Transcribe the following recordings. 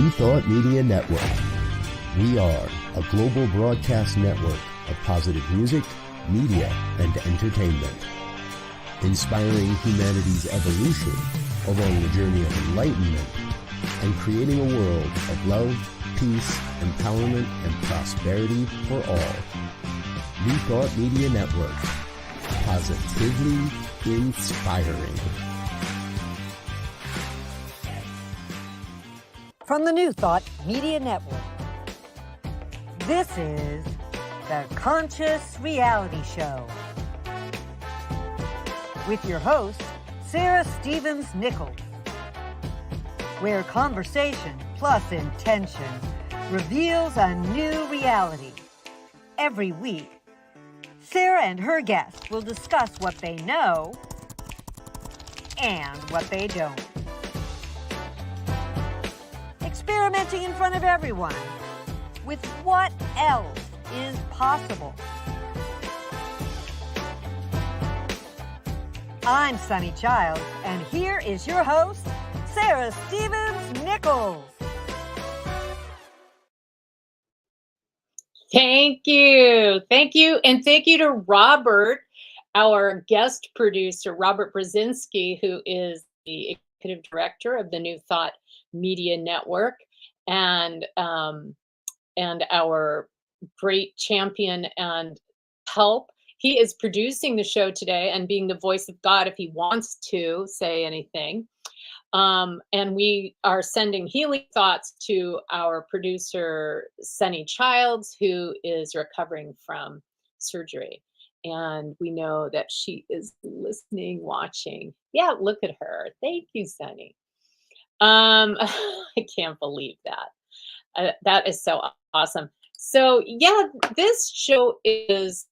New Thought Media Network. We are a global broadcast network of positive music, media, and entertainment, inspiring humanity's evolution along the journey of enlightenment and creating a world of love, peace, empowerment, and prosperity for all. New Thought Media Network. Positively inspiring. From the New Thought Media Network, this is the Conscious Reality Show with your host, Sara Stevens Nichols, where conversation plus intention reveals a new reality. Every week, Sara and her guests will discuss what they know and what they don't. Experimenting in front of everyone with what else is possible. I'm Sunny Child, and here is your host, Sara Stevens Nichols. Thank you. And thank you to Robert, our guest producer, Robert Brzezinski, who is the executive director of the New Thought Media Network and our great champion and help. He is producing the show today and being the voice of God if he wants to say anything. And we are sending healing thoughts to our producer, Sunny Childs, who is recovering from surgery. And we know that she is listening, watching. Yeah, look at her. Thank you, Sunny. I can't believe that. That is so awesome. So yeah, this show is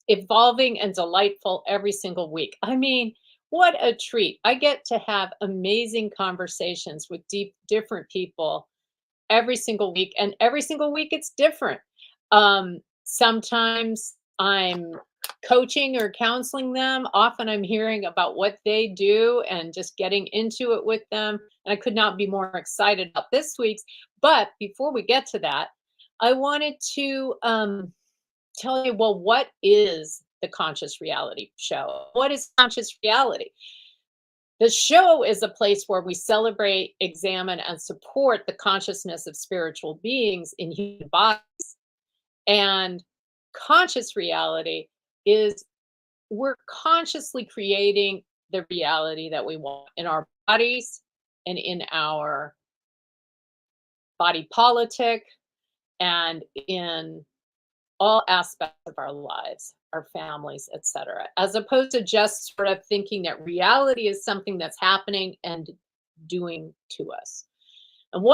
evolving and delightful every single week. I mean, what a treat. I get to have amazing conversations with different people every single week, and every single week it's different. Sometimes I'm coaching or counseling them. Often I'm hearing about what they do and just getting into it with them. And I could not be more excited about this week's. But before we get to that, I wanted to tell you, well, what is the Conscious Reality Show? What is conscious reality? The show is a place where we celebrate, examine, and support the consciousness of spiritual beings in human bodies. And conscious reality is we're consciously creating the reality that we want in our bodies and in our body politic and in all aspects of our lives, our families, etc., as opposed to just sort of thinking that reality is something that's happening and doing to us. And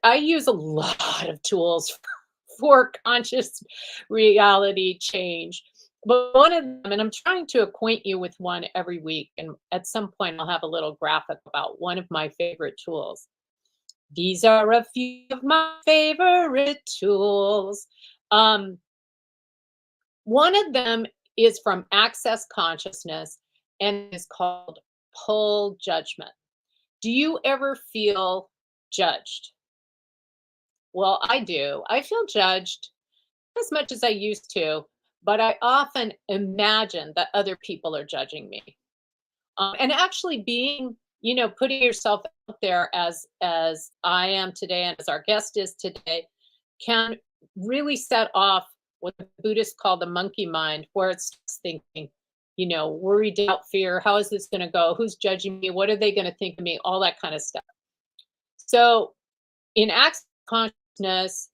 I use a lot of tools for conscious reality change, but one of them, and I'm trying to acquaint you with one every week, and at some point I'll have a little graphic about one of my favorite tools. These are a few of my favorite tools. One of them is from Access Consciousness and is called Pull Judgment. Do you ever feel judged? Well, I do. I feel judged not as much as I used to, but I often imagine that other people are judging me. And actually putting yourself out there as I am today and as our guest is today can really set off what the Buddhists call the monkey mind, where it's thinking, worry, doubt, fear. How is this going to go? Who's judging me? What are they going to think of me? All that kind of stuff. So in Access Consciousness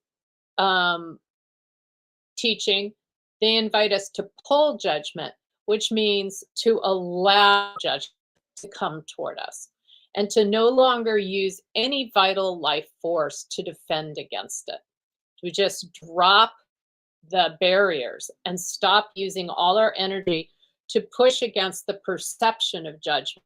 teaching, they invite us to pull judgment, which means to allow judgment to come toward us and to no longer use any vital life force to defend against it. To just drop the barriers and stop using all our energy to push against the perception of judgment.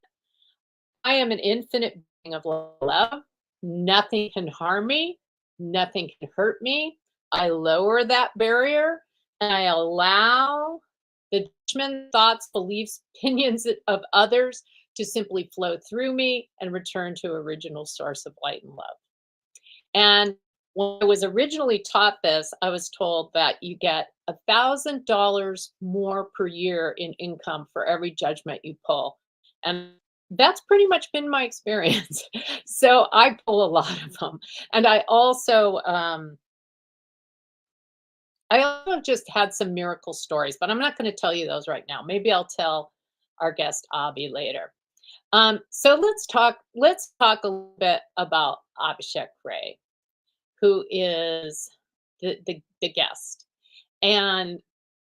I am an infinite being of love. Nothing can harm me. Nothing can hurt me. I lower that barrier and I allow the judgment, thoughts, beliefs, opinions of others to simply flow through me and return to original source of light and love. And when I was originally taught this, I was told that you get $1,000 more per year in income for every judgment you pull. And that's pretty much been my experience. So I pull a lot of them. And I also just had some miracle stories, but I'm not going to tell you those right now. Maybe I'll tell our guest Abhi later. So let's talk a little bit about Abhishek Rai, who is the guest. And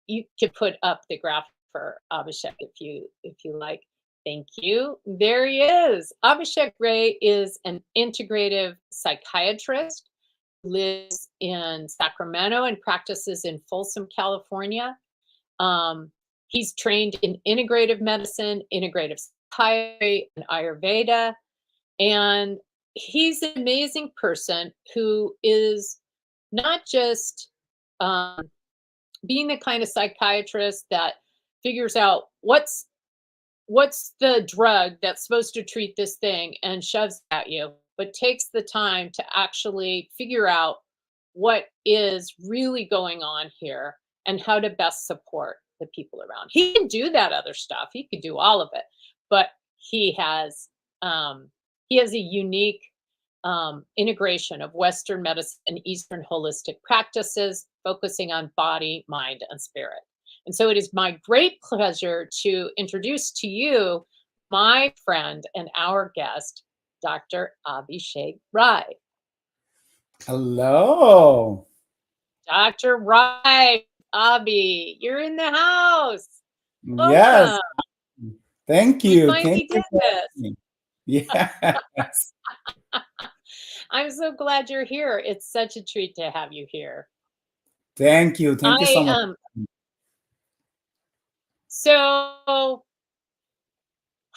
you can put up the graphic for Abhishek if you like. Thank you. There he is. Abhishek Rai is an integrative psychiatrist, lives in Sacramento and practices in Folsom, California. He's trained in integrative medicine, integrative psychiatry, and Ayurveda. And he's an amazing person who is not just being the kind of psychiatrist that figures out what's the drug that's supposed to treat this thing and shoves it at you, but takes the time to actually figure out what is really going on here and how to best support the people around. He can do that other stuff. He could do all of it, but he has a unique integration of Western medicine and Eastern holistic practices, focusing on body, mind, and spirit. And so it is my great pleasure to introduce to you my friend and our guest, Dr. Abhishek Rai. Hello. Dr. Rai, Abhi, you're in the house. Yes. Welcome. Thank We you. finally Thank you did for this. having me. Yes. I'm so glad you're here. It's such a treat to have you here. Thank you. Thank you so much. So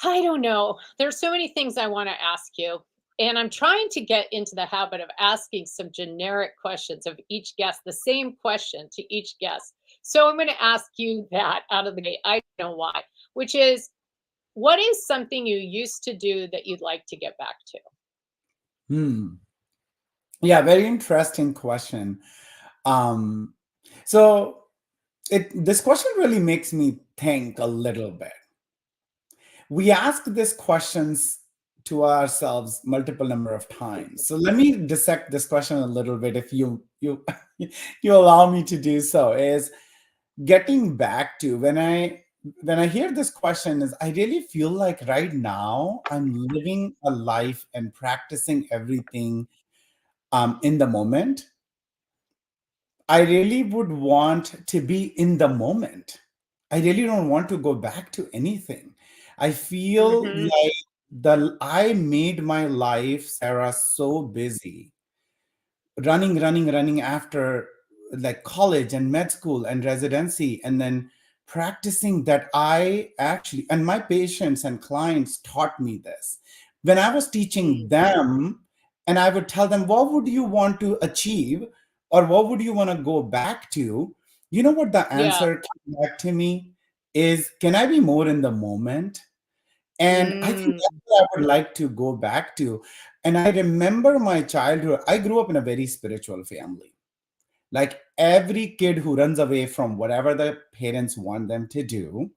I don't know. There's so many things I want to ask you. And I'm trying to get into the habit of asking some generic questions of each guest, the same question to each guest. So I'm going to ask you that out of the gate. I don't know why, which is, what is something you used to do that you'd like to get back to? Yeah, very interesting question. So this question really makes me think a little bit. We ask these questions to ourselves multiple number of times. So let me dissect this question a little bit, if you you allow me to do so. Is getting back to when I hear this question, is I really feel like right now I'm living a life and practicing everything in the moment. I really would want to be in the moment. I really don't want to go back to anything. I feel like I made my life, Sarah, so busy, running after like college and med school and residency, and then practicing that I actually, and my patients and clients taught me this. When I was teaching them, and I would tell them, what would you want to achieve, or what would you want to go back to? You know what the answer came back to me is, can I be more in the moment? And I think that's what I would like to go back to. And I remember my childhood. I grew up in a very spiritual family. Like every kid who runs away from whatever the parents want them to do,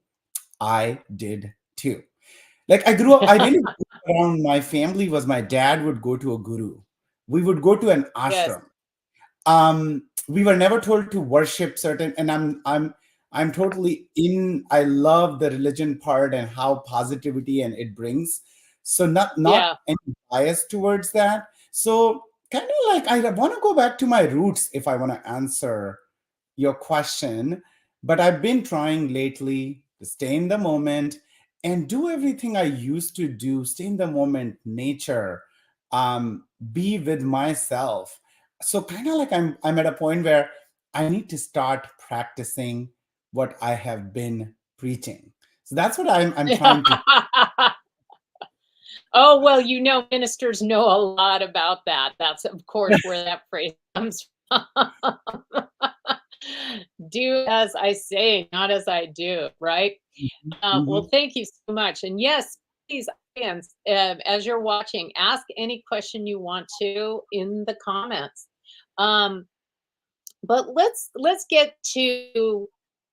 I did too. Like I grew up, I really grew up around, my family was, my dad would go to a guru. We would go to an ashram. We were never told to worship certain, and I'm totally in. I love the religion part and how positivity and it brings. So not any bias towards that. So kind of like I want to go back to my roots if I want to answer your question. But I've been trying lately to stay in the moment and do everything I used to do. Stay in the moment, nature, be with myself. So kind of like I'm at a point where I need to start practicing what I have been preaching. So that's what I'm trying to. Oh, well, ministers know a lot about that. That's, of course, where that phrase comes from. Do as I say, not as I do, right? Well, thank you so much. And yes, please, audience, as you're watching, ask any question you want to in the comments. But let's get to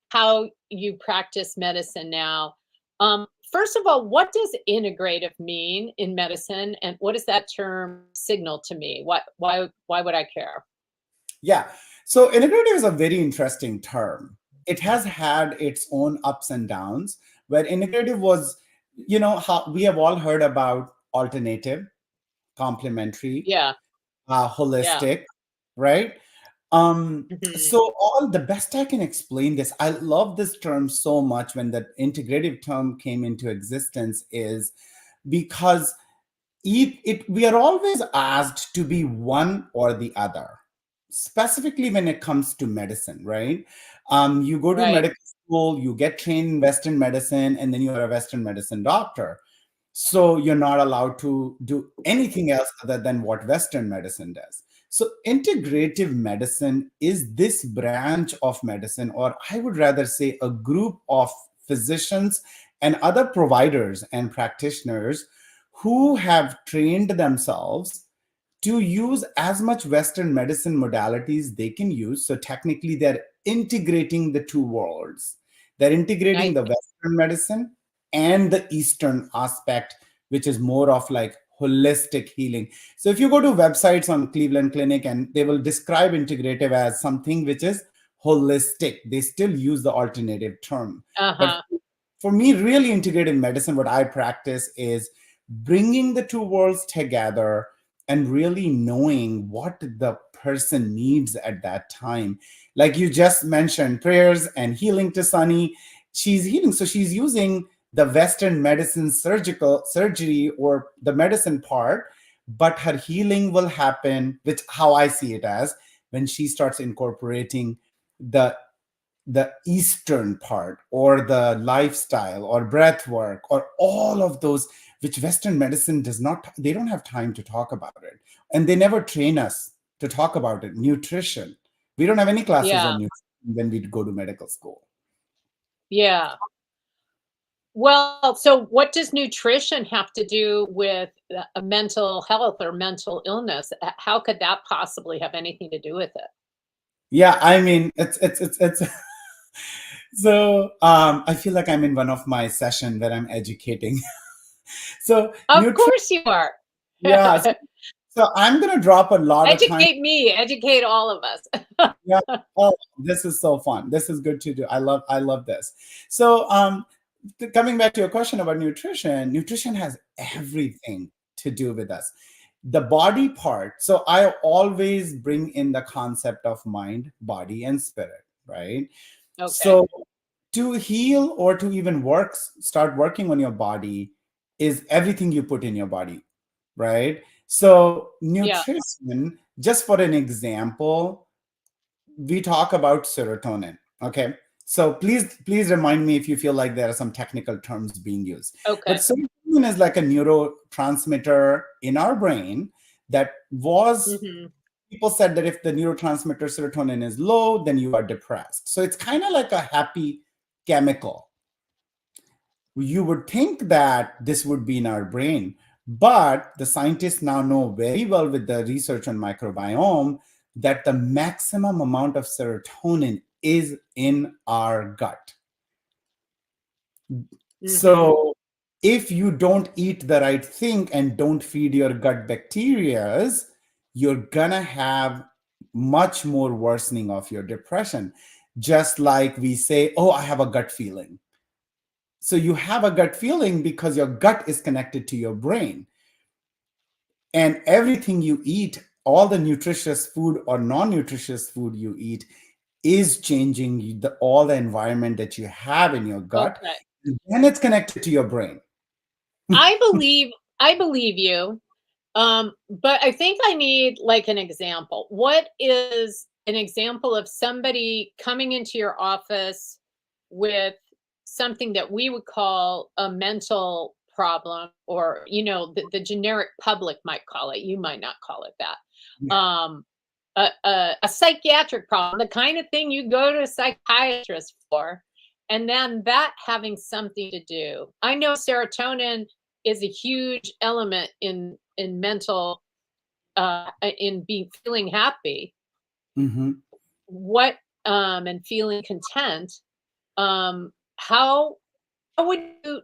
how you practice medicine now. First of all, what does integrative mean in medicine, and what does that term signal to me? Why would I care? Yeah. So integrative is a very interesting term. It has had its own ups and downs, where integrative was, how we have all heard about alternative, complementary, Yeah, yeah. holistic, right? Mhm. So all the best I can explain this, I love this term so much when the integrative term came into existence, is because we are always asked to be one or the other, specifically when it comes to medicine, right? You go to Right. medical school, you get trained in Western medicine, and then you are a Western medicine doctor. So you're not allowed to do anything else other than what Western medicine does. So integrative medicine is this branch of medicine, or I would rather say a group of physicians and other providers and practitioners who have trained themselves to use as much Western medicine modalities they can use. So technically, they're integrating the two worlds. They're integrating I the Western medicine and the Eastern aspect, which is more of like holistic healing. So if you go to websites on Cleveland Clinic, and they will describe integrative as something which is holistic, they still use the alternative term. But uh-huh. for me, really integrative medicine, what I practice is bringing the two worlds together and really knowing what the person needs at that time. Like you just mentioned, prayers and healing to Sunny. She's healing. So she's using the Western medicine surgery or the medicine part, but her healing will happen, which how I see it as, when she starts incorporating the Eastern part, or the lifestyle, or breath work, or all of those, which Western medicine does not, they don't have time to talk about it. And they never train us to talk about it. Nutrition. We don't have any classes on Yeah, nutrition when we go to medical school. yeah. Well, so what does nutrition have to do with a mental health or mental illness? How could that possibly have anything to do with it? Yeah, I mean, it's so I feel like I'm in one of my session where I'm educating. So Of nutrition, course you are. yeah. So I'm gonna drop a lot of time. Educate me, educate all of us. Yeah. Oh, this is so fun. This is good to do. I love this. So coming back to your question about nutrition, nutrition has everything to do with us. The body part. So I always bring in the concept of mind, body, and spirit, right? Okay. So to heal or to even start working on your body is everything you put in your body, right? So Yeah. nutrition, just for an example, we talk about serotonin. Okay. So please remind me if you feel like there are some technical terms being used. But Okay. serotonin is like a neurotransmitter in our brain that was, Hmm. people said that if the neurotransmitter serotonin is low, then you are depressed. So it's kind of like a happy chemical. You would think that this would be in our brain, but the scientists now know very well with the research on microbiome that the maximum amount of serotonin is in our gut. Hmm. So if you don't eat the right thing and don't feed your gut bacterias, you're gonna have much more worsening of your depression. Just like we say, oh, I have a gut feeling. So you have a gut feeling because your gut is connected to your brain. And everything you eat, all the nutritious food or non-nutritious food you eat, is changing all the environment that you have in your gut. Okay. And then it's connected to your brain. I believe I believe you. But I think I need like an example. What is an example of somebody coming into your office with something that we would call a mental problem, or the generic public might call it, you might not call it that. Yeah. A psychiatric problem, the kind of thing you go to a psychiatrist for, and then that having something to do. I know serotonin is a huge element in mental, in feeling happy. Mm-hmm. What and feeling content. How would you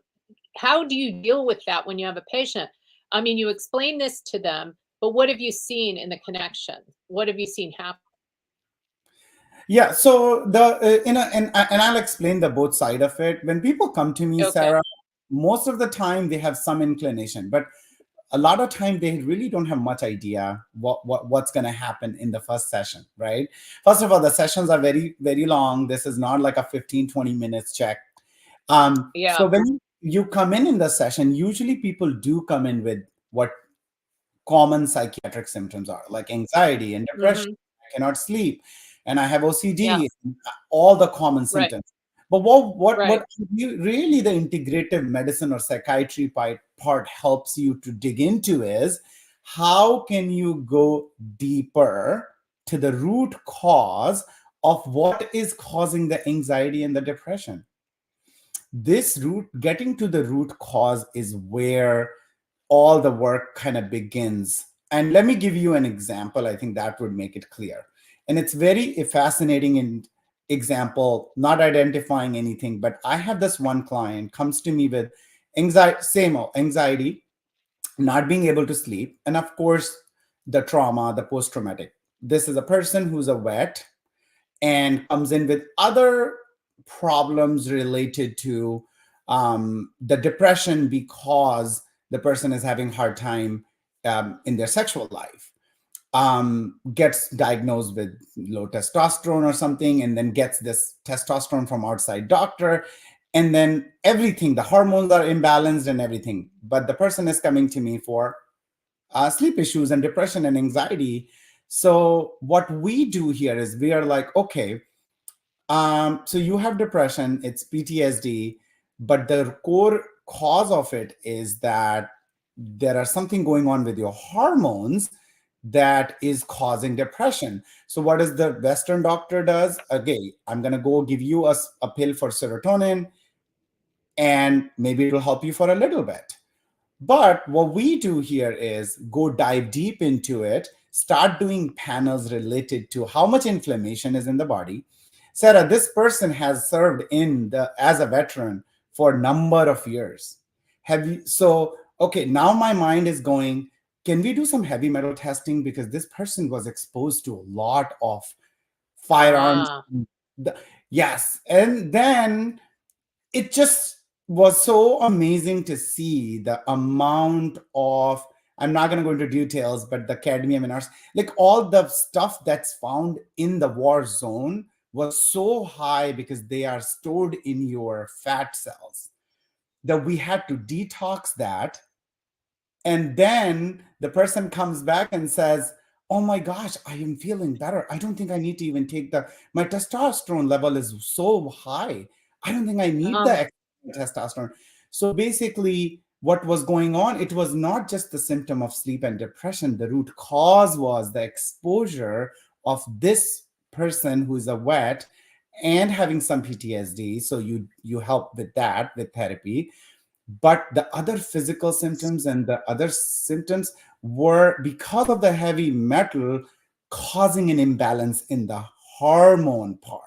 how do you deal with that when you have a patient? I mean, you explain this to them, but what have you seen in the connection? What have you seen happen? Yeah, so and I'll explain the both side of it. When people come to me, Okay. Sarah, most of the time they have some inclination, but a lot of time they really don't have much idea what's going to happen in the first session, right? First of all, the sessions are very, very long. This is not like a 15-20 minutes check. Yeah. So when you come in the session, usually people do come in with what common psychiatric symptoms are, like anxiety and depression. Hmm. I cannot sleep, and I have OCD. Yes. All the common Right. symptoms. But what Right. really the integrative medicine or psychiatry part helps you to dig into is how can you go deeper to the root cause of what is causing the anxiety and the depression. Getting to the root cause is where all the work kind of begins. And let me give you an example. I think that would make it clear. And it's very fascinating example, not identifying anything, but I have this one client comes to me with anxiety, not being able to sleep, and of course, the trauma, the post-traumatic. This is a person who's a vet and comes in with other problems related to the depression because the person is having hard time in their sexual life, gets diagnosed with low testosterone or something, and then gets this testosterone from outside doctor, and then everything, the hormones are imbalanced and everything, but the person is coming to me for sleep issues and depression and anxiety. So what we do here is we are like, okay, so you have depression, it's PTSD, but the core cause of it is that there are something going on with your hormones that is causing depression. So what does the Western doctor does? Okay, I'm going to go give you a pill for serotonin, and maybe it'll help you for a little bit. But what we do here is go dive deep into it, start doing panels related to how much inflammation is in the body. Sarah, this person has served as a veteran for a number of years. Okay, now my mind is going, can we do some heavy metal testing? Because this person was exposed to a lot of firearms. Ah. Yes. And then it just was so amazing to see the amount of, I'm not going to go into details, but the cadmium and ours, like all the stuff that's found in the war zone was so high because they are stored in your fat cells that we had to detox that. And then the person comes back and says, oh my gosh, I am feeling better. I don't think I need to even take my testosterone level is so high. I don't think I need the extra testosterone. So basically, what was going on, it was not just the symptom of sleep and depression. The root cause was the exposure of this person who is a vet and having some PTSD. So you help with that with therapy. But the other physical symptoms and the other symptoms were because of the heavy metal causing an imbalance in the hormone part.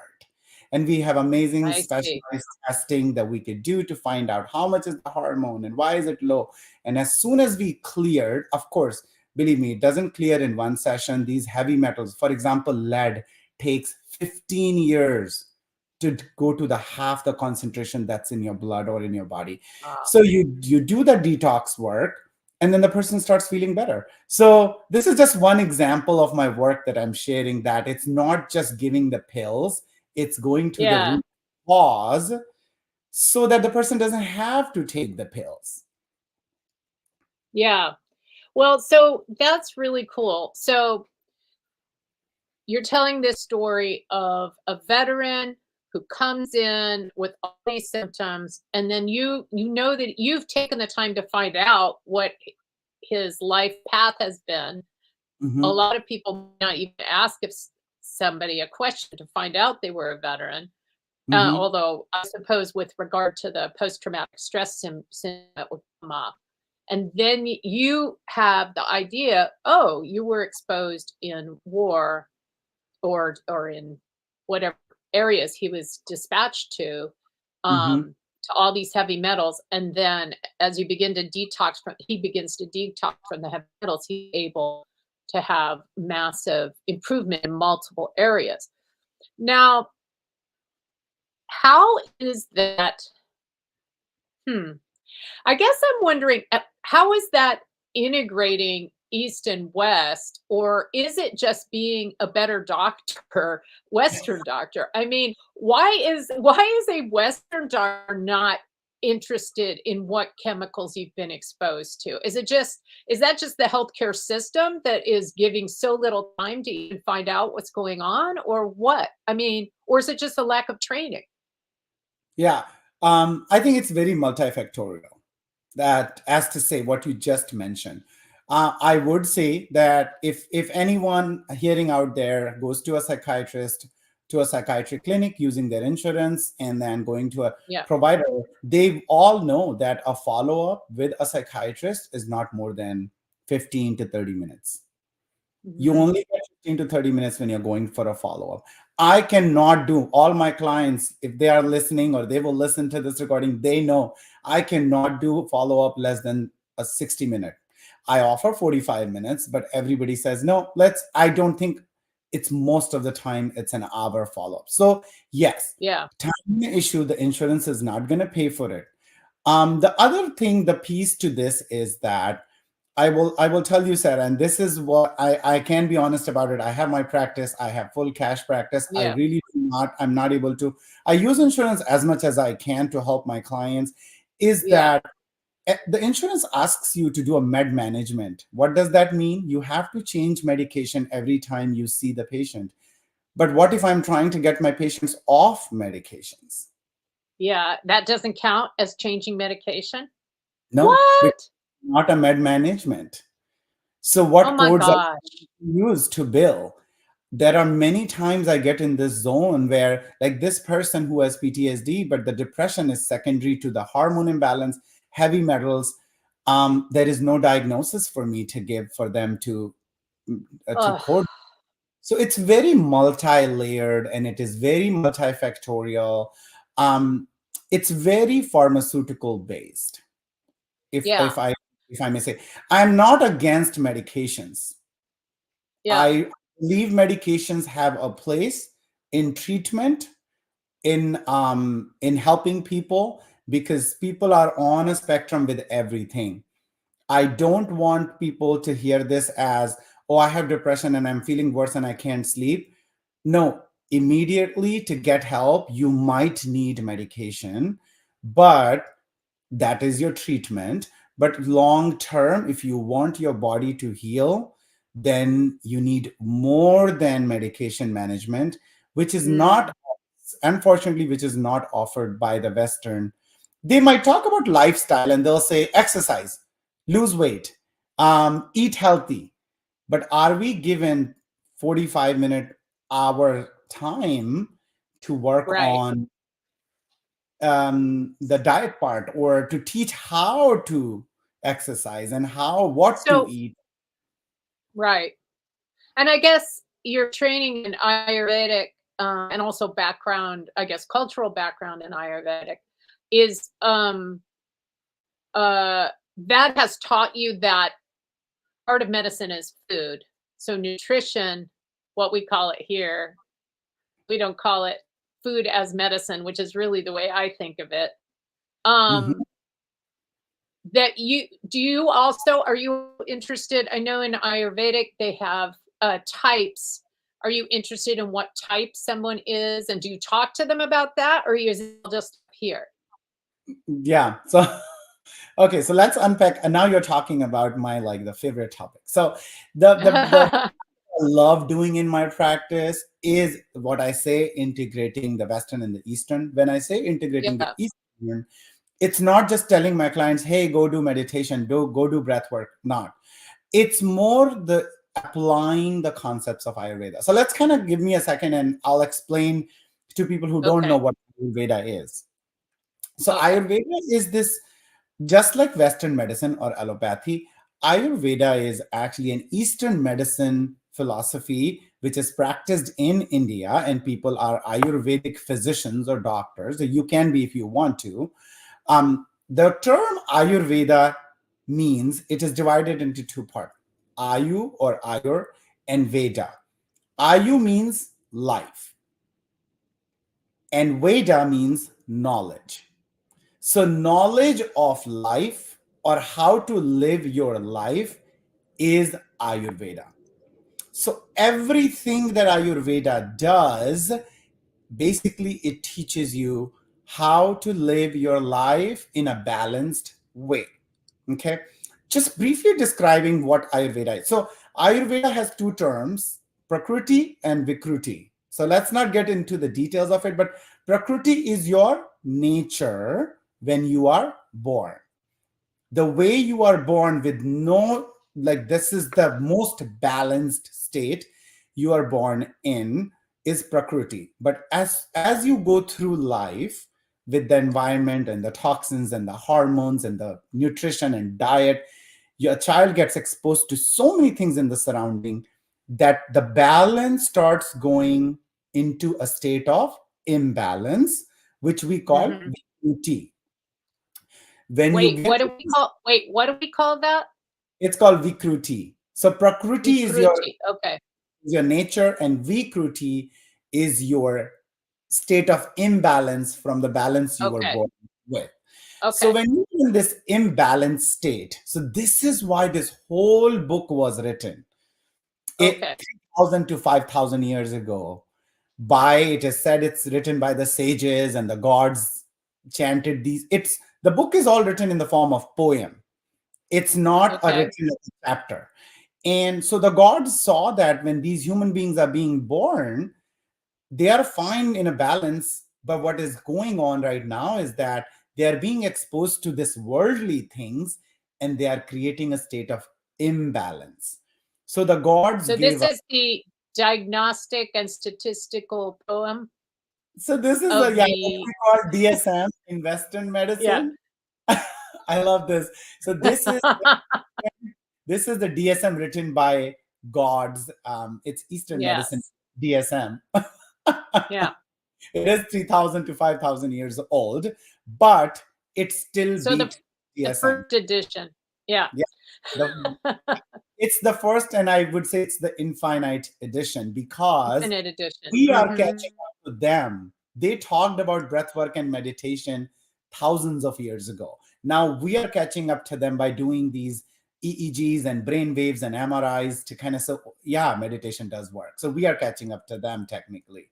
And we have amazing I see. specialized testing that we could do to find out how much is the hormone and why is it low. And as soon as we cleared, of course, believe me, it doesn't clear in one session. These heavy metals, for example, lead takes 15 years to go to the half the concentration that's in your blood or in your body. So you do the detox work, and then the person starts feeling better. So this is just one example of my work that I'm sharing, that it's not just giving the pills, it's going to the root cause so that the person doesn't have to take the pills. Yeah. Well, so that's really cool. So you're telling this story of a veteran who comes in with all these symptoms, and then you know that you've taken the time to find out what his life path has been. Mm-hmm. A lot of people might not even ask if somebody a question to find out they were a veteran. Although I suppose with regard to the post-traumatic stress syndrome, that would come up. And then you have the idea, oh, you were exposed in war or in whatever areas he was dispatched Mm-hmm. to all these heavy metals. And then as you begin to detox from, he begins to detox from the heavy metals, he's able to have massive improvement in multiple areas. Now, how is that? I guess I'm wondering, how is that integrating East and West, or is it just being a better doctor, Western doctor? I mean, why is a Western doctor not interested in what chemicals you've been exposed to? Is that just the healthcare system that is giving so little time to even find out what's going on, or what? I mean, or is it just a lack of training? Yeah, I think it's very multifactorial. That, as to say what you just mentioned, I would say that if anyone hearing out there goes to a psychiatrist, to a psychiatric clinic using their insurance, and then going to a Yeah. provider, they all know that a follow-up with a psychiatrist is not more than 15 to 30 minutes. You only get 15 to 30 minutes when you're going for a follow-up. I cannot do, all my clients, if they are listening or they will listen to this recording, they know I cannot do follow-up less than a 60-minute. I offer 45 minutes, but everybody says, no, I don't think it's, most of the time it's an hour follow-up. So yes, Yeah. time issue, the insurance is not going to pay for it. The other thing, the piece to this is that I will tell you, Sarah, and this is what I can be honest about it. I have my practice. I have full cash practice. I Yeah. really do not, I'm not able to, I use insurance as much as I can to help my clients, is Yeah. that the insurance asks you to do a med management. What does that mean? You have to change medication every time you see the patient. But what if I'm trying to get my patients off medications? Yeah, that doesn't count as changing medication? No, What? not a med management. So Oh what my codes are gosh. used to bill? There are many times I get in this zone where, like, this person who has PTSD, but the depression is secondary to the hormone imbalance, heavy metals. There is no diagnosis for me to give for them to Ugh. code. So it's very multi-layered and it is very multifactorial. It's very pharmaceutical based. If Yeah. if I may say, I'm not against medications. Yeah. I believe medications have a place in treatment, in helping people, because people are on a spectrum with everything. I don't want people to hear this as, oh, I have depression and I'm feeling worse and I can't sleep. No, immediately to get help, you might need medication, but that is your treatment. But long term, if you want your body to heal, then you need more than medication management, which is not, unfortunately, which is not offered by the Western. They might talk about lifestyle and they'll say exercise, lose weight, eat healthy. But are we given 45-minute hour time to work Right. on the diet part, or to teach how to exercise and what to So eat? right. And I guess your training in Ayurvedic, and also background, I guess cultural background in Ayurvedic is that has taught you that part of medicine is food. So nutrition, what we call it here, we don't call it food as medicine, which is really the way I think of it. Mhm. Um, that you also, are you interested? I know in Ayurvedic they have types. Are you interested in what type someone is, and do you talk to them about that, or is it just here? Yeah. So okay, so let's unpack. And now you're talking about my, like, the favorite topic. So the I love doing in my practice is what I say, integrating the Western and the Eastern. When I say integrating the Yeah. Eastern, it's not just telling my clients, hey, go do meditation, go do breath work. Not. It's more the applying the concepts of Ayurveda. So let's kind of give me a second and I'll explain to people who don't know Okay. what Ayurveda is. So Okay. Ayurveda is Just like Western medicine or allopathy, Ayurveda is actually an Eastern medicine philosophy which is practiced in India, and people are Ayurvedic physicians or doctors. So you can be if you want to. The term Ayurveda means it is divided into two parts, Ayu or Ayur and Veda. Ayu means life, and Veda means knowledge. So, knowledge of life or how to live your life is Ayurveda. So, everything that Ayurveda does, basically, it teaches you how to live your life in a balanced way. Okay. Just briefly describing what Ayurveda is. So, Ayurveda has two terms, Prakriti and Vikruti. So, let's not get into the details of it, but Prakriti is your nature when you are born. The way you are born with this is the most balanced state you are born in is Prakriti. But as you go through life with the environment and the toxins and the hormones and the nutrition and diet, your child gets exposed to so many things in the surrounding that the balance starts going into a state of imbalance, which we call Vikruti. What do we call that? It's called Vikruti. So Prakriti is your nature, and Vikruti is your state of imbalance from the balance you were born with. Okay. So when you're in this imbalanced state, so this is why this whole book was written. 3,000 to 5,000 years ago. It is said it's written by the sages and the gods chanted these. The book is all written in the form of poem. It's not a written chapter. And so the gods saw that when these human beings are being born, they are fine in a balance. But what is going on right now is that they are being exposed to this worldly things, and they are creating a state of imbalance. So the gods. So this is the diagnostic and statistical poem. So this is what we call DSM in Western medicine. Yeah. I love this. So this is the DSM written by gods. It's Eastern medicine DSM. Yeah. It is 3,000 to 5,000 years old, but it's still the first edition. Yeah. It's the first, and I would say it's the infinite edition, because we are catching up to them. They talked about breath work and meditation thousands of years ago. Now we are catching up to them by doing these EEGs and brain waves and MRIs to kind of say, yeah, meditation does work. So we are catching up to them technically.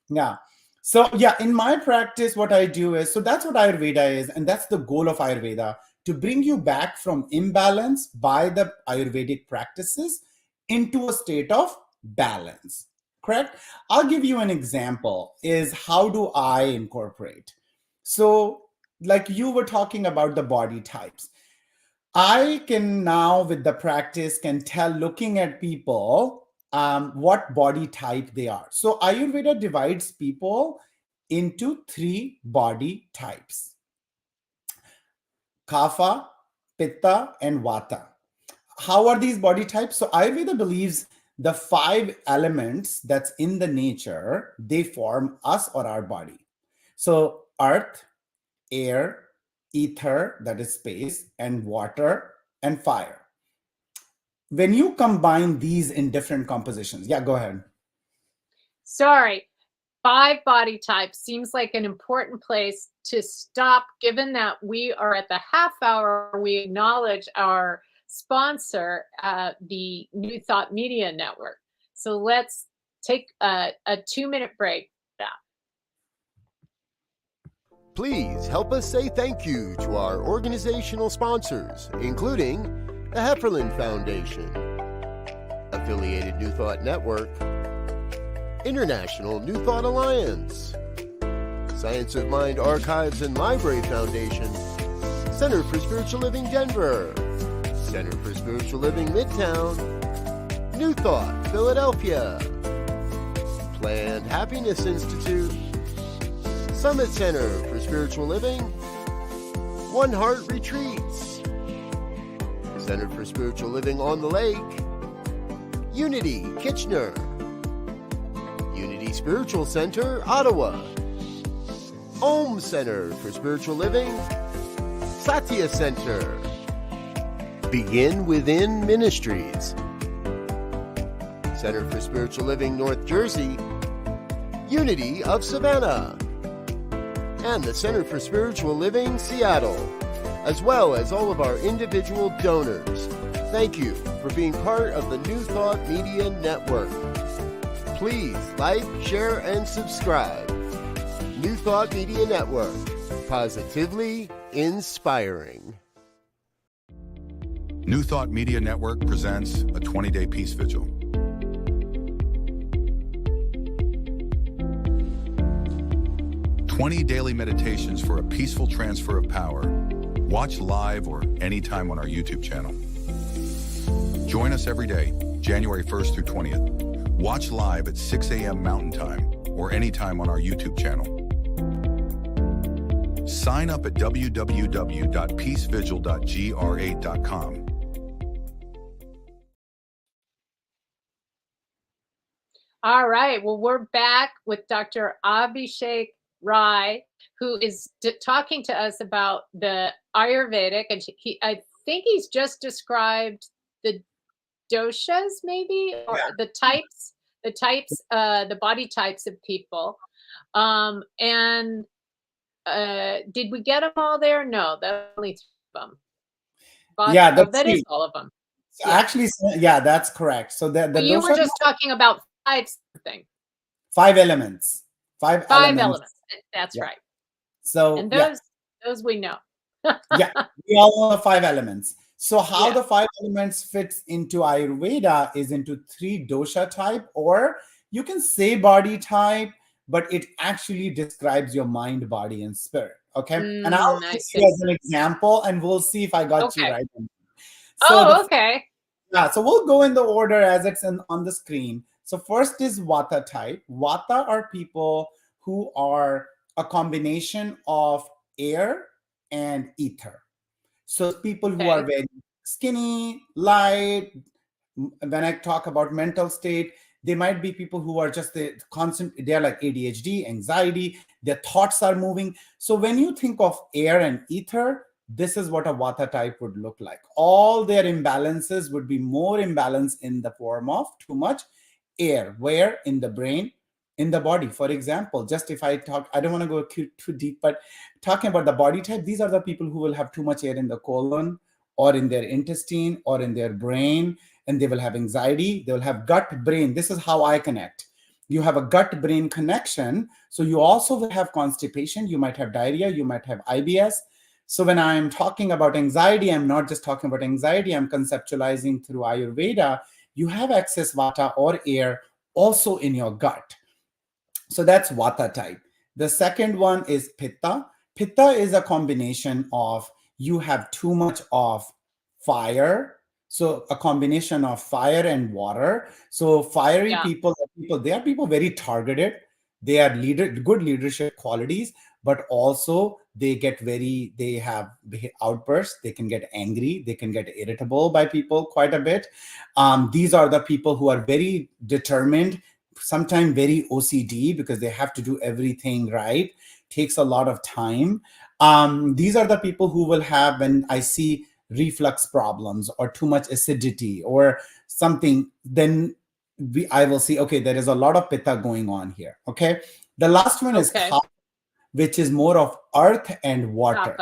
Yeah. So yeah, in my practice, what I do is, so that's what Ayurveda is. And that's the goal of Ayurveda, to bring you back from imbalance by the Ayurvedic practices into a state of balance. Correct? I'll give you an example is how do I incorporate? So like you were talking about the body types. I can now with the practice can tell, looking at people, what body type they are. So Ayurveda divides people into 3 body types: Kapha, Pitta, and Vata. How are these body types? So Ayurveda believes the 5 elements that's in the nature, they form us or our body. So earth, air, ether, that is space, and water, and fire. When you combine these in different compositions, go ahead. Sorry. 5 body types seems like an important place to stop, given that we are at the half hour. We acknowledge our sponsor, the New Thought Media Network. So let's take a 2-minute break. Please help us say thank you to our organizational sponsors, including the Hefferland Foundation, Affiliated New Thought Network, International New Thought Alliance, Science of Mind Archives and Library Foundation, Center for Spiritual Living Denver, Center for Spiritual Living Midtown, New Thought Philadelphia, Planned Happiness Institute, Summit Center for Spiritual Living, One Heart Retreats, Center for Spiritual Living on the Lake, Unity Kitchener, Unity Spiritual Center, Ottawa, Om Center for Spiritual Living, Satya Center, Begin Within Ministries, Center for Spiritual Living, North Jersey, Unity of Savannah, and the Center for Spiritual Living, Seattle, as well as all of our individual donors. Thank you for being part of the New Thought Media Network. Please like, share, and subscribe. New Thought Media Network, positively inspiring. New Thought Media Network presents a 20-day peace vigil. 20 daily meditations for a peaceful transfer of power. Watch live or anytime on our YouTube channel. Join us every day, January 1st through 20th. Watch live at 6 a.m. Mountain Time or anytime on our YouTube channel. Sign up at www.peacevigil.gr8.com. All right. Well, we're back with Dr. Abhishek Rai, who is talking to us about the Ayurvedic, and I think he's just described the doshas, maybe, or the types, the body types of people. And did we get them all there? No, that's only 3 of them. That is all of them. So actually, that's correct. So the you were just talking about 5 something. 5 elements. 5 elements. That's right. So and those we know. We all know the 5 elements. So how the 5 elements fits into Ayurveda is into 3 dosha type, or you can say body type, but it actually describes your mind, body, and spirit. Okay. And I'll give you as an example, and we'll see if I got you right. So okay. So we'll go in the order as it's on the screen. So first is Vata type. Vata are people who are a combination of air and ether. So people who are very skinny, light. When I talk about mental state, they might be people who are just they're like ADHD, anxiety, their thoughts are moving. So when you think of air and ether, this is what a Vata type would look like. All their imbalances would be more imbalance in the form of too much air, where in the brain, in the body. For example, just if I talk, I don't want to go too deep, but talking about the body type, these are the people who will have too much air in the colon or in their intestine or in their brain, and they will have anxiety. They will have gut brain. This is how I connect. You have a gut brain connection. So you also will have constipation. You might have diarrhea. You might have IBS. So when I'm talking about anxiety, I'm not just talking about anxiety. I'm conceptualizing through Ayurveda. You have excess Vata or air also in your gut. So that's Vata type. The second one is Pitta. Pitta is a combination of you have too much of fire. So a combination of fire and water. So fiery people, they are people very targeted. They are good leadership qualities, but also they have outbursts. They can get angry. They can get irritable by people quite a bit. These are the people who are very determined, sometimes very OCD because they have to do everything right. Takes a lot of time. These are the people who will have, when I see reflux problems or too much acidity or something, then I will see, okay, there is a lot of Pitta going on here. Okay. The last one is Kapha, which is more of earth and water.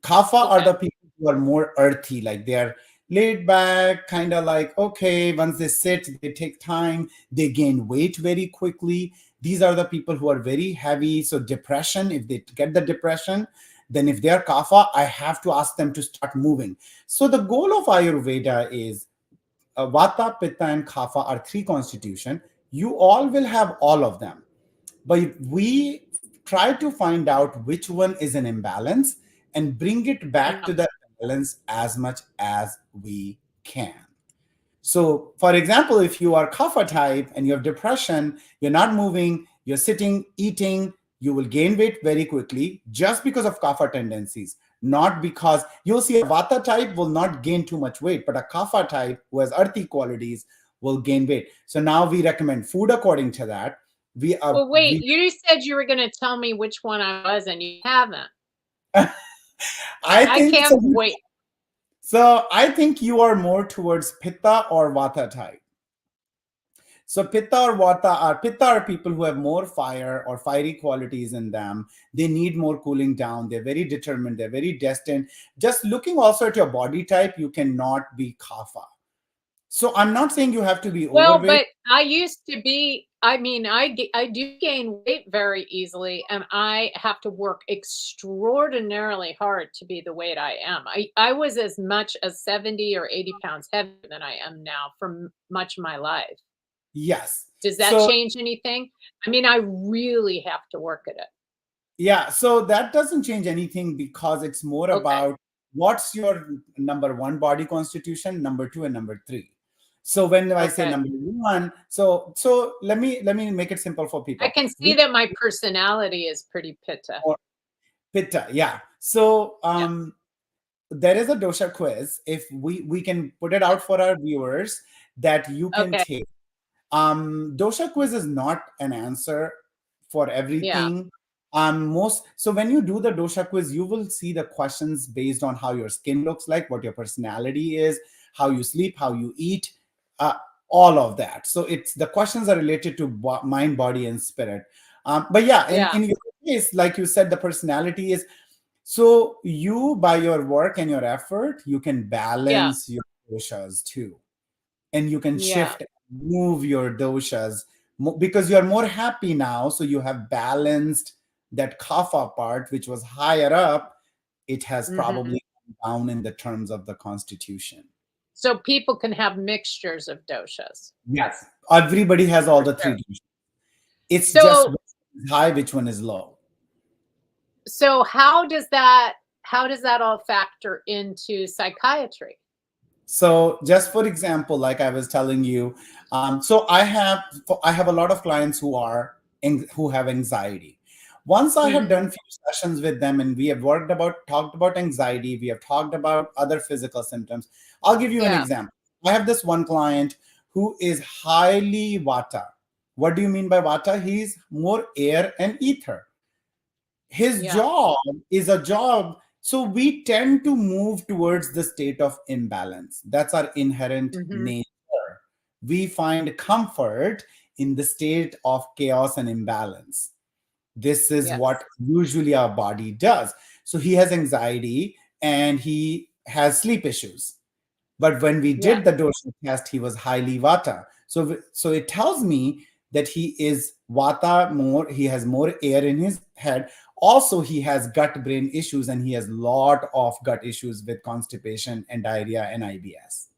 Kapha are the people who are more earthy, like they're laid back, kind of like, okay, once they sit, they take time, they gain weight very quickly. These are the people who are very heavy. So depression, if they get the depression, then if they're Kapha, I have to ask them to start moving. So the goal of Ayurveda is Vata, Pitta, and Kapha are 3 constitution. You all will have all of them. But we try to find out which one is an imbalance and bring it back to the balance as much as we can. So, for example, if you are Kapha type and you have depression, you're not moving, you're sitting, eating, you will gain weight very quickly just because of Kapha tendencies. Not because you'll see a vata type will not gain too much weight, but a kapha type who has earthy qualities will gain weight. So now we recommend food according to that. Well, wait, We you said you were going to tell me which one I was, and you haven't. I I think can't so. wait. So I think you are more towards pitta or vata type. So pitta or vata are pitta are people who have more fire or fiery qualities in them. They need more cooling down. They're very determined. They're very destined. Just looking also at your body type, you cannot be kapha. So I'm not saying you have to be Well, overweight. but I used to be, I mean, I do gain weight very easily, and I have to work extraordinarily hard to be the weight I am. I was as much as 70 or 80 pounds heavier than I am now for much of my life. Yes. Does that So change anything? I mean, I really have to work at it. yeah, so that doesn't change anything because it's more Okay. about what's your number one body constitution, number two, and number three. So when I say Okay. number one, so let me make it simple for people. I can see that my personality is pretty pitta. Or pitta, yeah. So Yeah. there is a dosha quiz. If we can put it out for our viewers that you can Okay. take. Dosha quiz is not an answer for Yeah. everything. So when you do the dosha quiz, you will see the questions based on how your skin looks like, what your personality is, how you sleep, how you eat, uh, all of that. So it's the questions are related to mind, body, and spirit. But yeah, Yeah. in your case, like you said, the personality is so you by your work and your effort, you can Yeah. balance your doshas too, and you can Yeah. shift, move your doshas because you're more happy now. So you have balanced that kapha part, which was higher up. It has Hmm. probably come down in the terms of the constitution. So people can have mixtures of doshas. Yes, everybody has all For the three sure. doshas. It's just So which one is high, which one is low. so how does that all factor into psychiatry? So just for example, like I was telling you, so I have a lot of clients who have anxiety. Once I have Hmm. done few sessions with them and we have talked about anxiety, we have talked about other physical symptoms. I'll give you an Yeah. example. I have this one client who is highly vata. What do you mean by vata? He's more air and ether. His Yeah. job is a job, so we tend to move towards the state of imbalance. That's our inherent Hmm. nature. We find comfort in the state of chaos and imbalance. This is what Yes. usually our body does. So he has anxiety and he has sleep issues, but when we Yeah. did the dorsal test, he was highly vata. So it tells me that he is vata more. He has more air in his head. Also, he has gut brain issues, and he has lot of gut issues with constipation and diarrhea and IBS.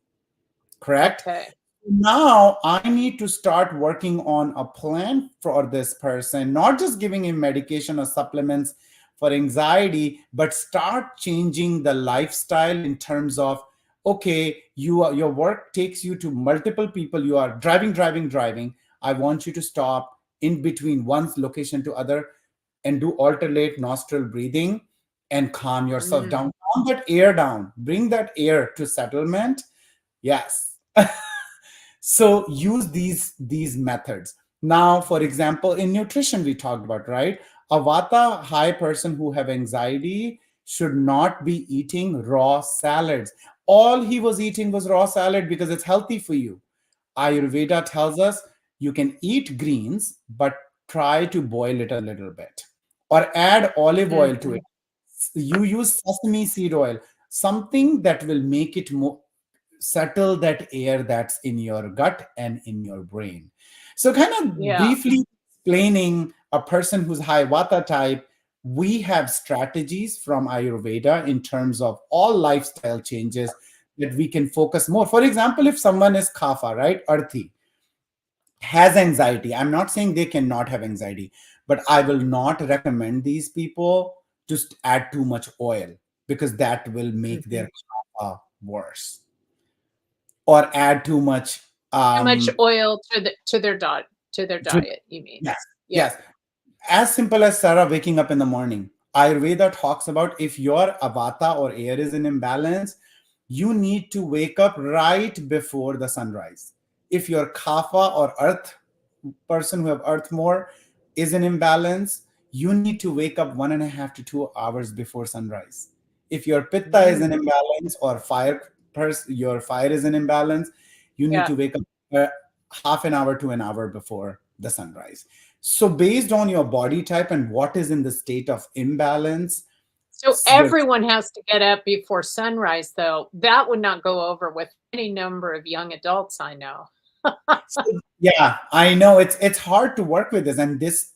Correct? Okay. Now I need to start working on a plan for this person, not just giving him medication or supplements for anxiety, but start changing the lifestyle in terms of, okay, your work takes you to multiple people. You are driving. I want you to stop in between one location to other and do alternate nostril breathing and calm yourself Mm. down. Calm that air down. Bring that air to settlement. Yes. So use these methods. Now, for example, in nutrition we talked about, right? A vata high person who have anxiety should not be eating raw salads. All he was eating was raw salad because it's healthy for you. Ayurveda tells us you can eat greens, but try to boil it a little bit or add olive oil to Mhm. it. You use sesame seed oil, something that will make it more settle that air that's in your gut and in your brain. So, kind of Yeah. briefly explaining a person who's high vata type, we have strategies from Ayurveda in terms of all lifestyle changes that we can focus more. For example, if someone is kapha, right, earthy, has anxiety, I'm not saying they cannot have anxiety, but I will not recommend these people to add too much oil because that will make Mhm. their kapha worse or add too much Too much um oil to their diet, to, you mean? yes, Yeah. yes, as simple as Sarah waking up in the morning. Ayurveda talks about if your Vata or air is in imbalance, you need to wake up right before the sunrise. If your Kapha or earth person who have earth more is in imbalance, you need to wake up 1.5 to 2 hours before sunrise. If your Pitta is in imbalance or your fire is in imbalance, you need Yeah. to wake up half an hour to an hour before the sunrise. So based on your body type and what is in the state of imbalance. So everyone has to get up before sunrise, though. That would not go over with any number of young adults I know. Yeah, I know it's hard to work with this, and this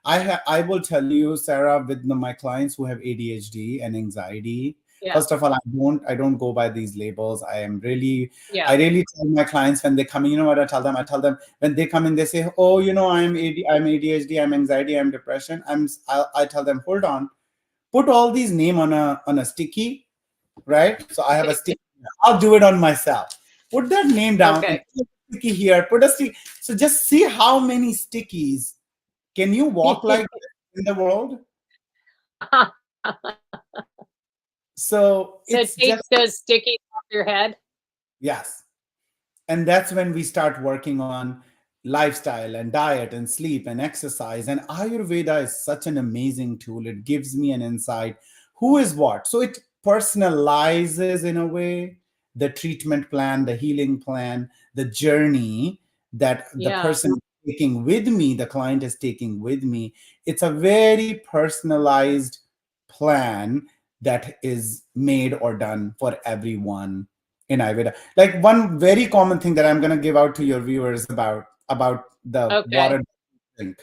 I will tell you, Sarah, with my clients who have ADHD and anxiety. Yeah. First of all, I don't go by these labels. I really tell my clients when they come in, you know what I tell them? I tell them when they come in, they say, oh, I'm ADHD, I'm anxiety, I'm depression. I tell them, hold on, put all these names on a sticky, right? So I have a sticky. I'll do it on myself. Put that name down. Okay. And put a sticky here. Put a sticky. So just see how many stickies can you walk like this in the world. So it's take just those stickies off your head. Yes. And that's when we start working on lifestyle and diet and sleep and exercise. And Ayurveda is such an amazing tool. It gives me an insight who is what. So it personalizes in a way the treatment plan, the healing plan, the journey that the person is taking with me, the client is taking with me. It's a very personalized plan that is made or done for everyone in Ayurveda. Like one very common thing that I'm going to give out to your viewers about the water drink.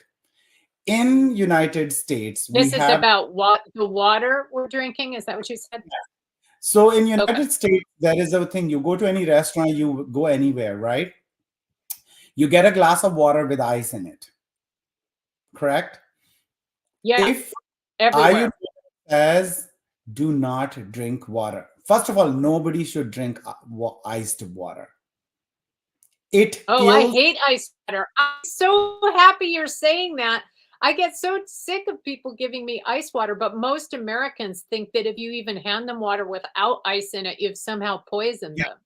In United States, this is about what the water we're drinking. Is that what you said? Yeah. So in United States, there is a thing. You go to any restaurant, you go anywhere, right? You get a glass of water with ice in it. Correct? Yeah. If Ayurveda says do not drink water. First of all, nobody should drink iced water. I hate ice water. I'm so happy you're saying that. I get so sick of people giving me ice water, but most Americans think that if you even hand them water without ice in it, you've somehow poisoned them.